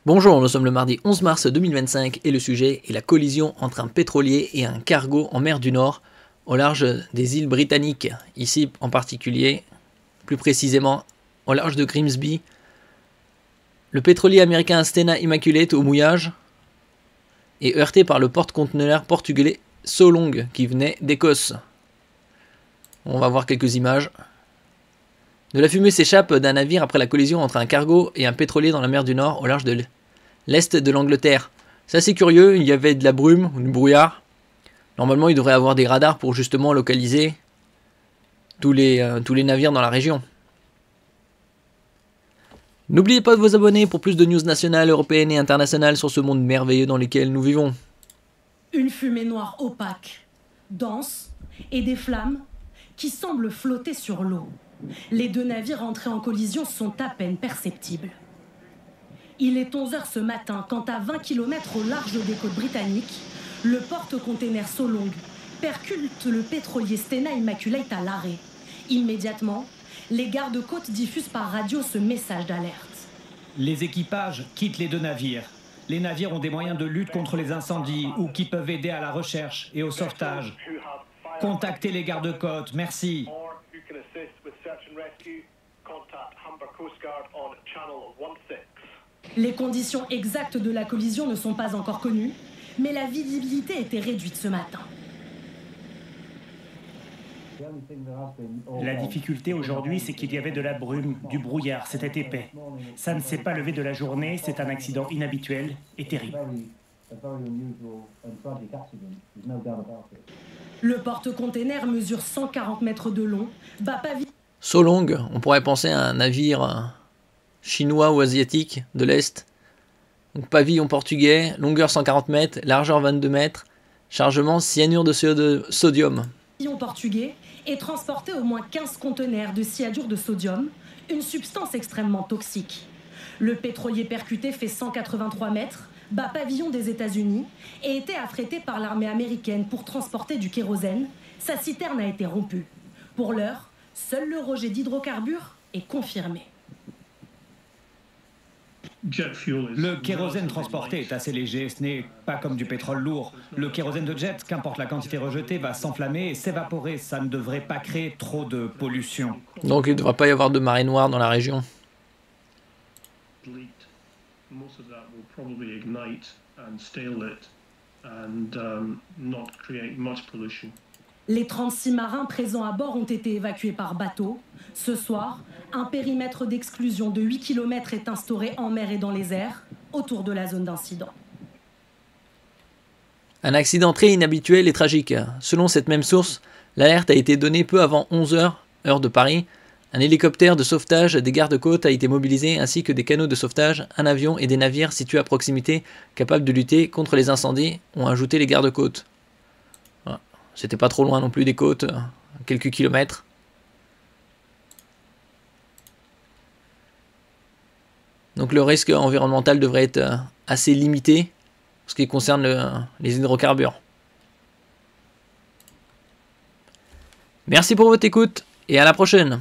Bonjour, nous sommes le mardi 11 mars 2025 et le sujet est la collision entre un pétrolier et un cargo en mer du Nord au large des îles britanniques, ici en particulier, plus précisément au large de Grimsby. Le pétrolier américain Stena Immaculate au mouillage est heurté par le porte-conteneur portugais Solong qui venait d'Écosse. On va voir quelques images. De la fumée s'échappe d'un navire après la collision entre un cargo et un pétrolier dans la mer du Nord au large de l'est de l'Angleterre. C'est assez curieux, il y avait de la brume ou du brouillard. Normalement, il devrait y avoir des radars pour justement localiser tous les navires dans la région. N'oubliez pas de vous abonner pour plus de news nationales, européennes et internationales sur ce monde merveilleux dans lequel nous vivons. Une fumée noire opaque, dense, et des flammes qui semblent flotter sur l'eau. Les deux navires entrés en collision sont à peine perceptibles. Il est 11 h ce matin quand à 20 km au large des côtes britanniques, le porte-container Solong percute le pétrolier Stena Immaculate à l'arrêt. Immédiatement, les gardes-côtes diffusent par radio ce message d'alerte. Les équipages quittent les deux navires. Les navires ont des moyens de lutte contre les incendies ou qui peuvent aider à la recherche et au sauvetage. Contactez les gardes-côtes, merci. Les conditions exactes de la collision ne sont pas encore connues, mais la visibilité était réduite ce matin. La difficulté aujourd'hui, c'est qu'il y avait de la brume, du brouillard, c'était épais. Ça ne s'est pas levé de la journée, c'est un accident inhabituel et terrible. Le porte-container mesure 140 mètres de long, bat pavillon. Solong, on pourrait penser à un navire chinois ou asiatique de l'Est. Donc pavillon portugais, longueur 140 mètres, largeur 22 mètres, chargement cyanure de sodium. Pavillon portugais est transporté au moins 15 conteneurs de cyanure de sodium, une substance extrêmement toxique. Le pétrolier percuté fait 183 mètres, bat pavillon des États-Unis et était affrété par l'armée américaine pour transporter du kérosène. Sa citerne a été rompue. Pour l'heure, seul le rejet d'hydrocarbures est confirmé. Le kérosène transporté est assez léger, ce n'est pas comme du pétrole lourd. Le kérosène de jet, qu'importe la quantité rejetée, va s'enflammer et s'évaporer. Ça ne devrait pas créer trop de pollution. Donc il ne devrait pas y avoir de marée noire dans la région. Les 36 marins présents à bord ont été évacués par bateau. Ce soir, un périmètre d'exclusion de 8 km est instauré en mer et dans les airs, autour de la zone d'incident. Un accident très inhabituel et tragique. Selon cette même source, l'alerte a été donnée peu avant 11 h, heure de Paris. Un hélicoptère de sauvetage des gardes-côtes a été mobilisé, ainsi que des canots de sauvetage, un avion et des navires situés à proximité capables de lutter contre les incendies, ont ajouté les gardes-côtes. Voilà. C'était pas trop loin non plus des côtes, quelques kilomètres. Donc le risque environnemental devrait être assez limité en ce qui concerne les hydrocarbures. Merci pour votre écoute et à la prochaine.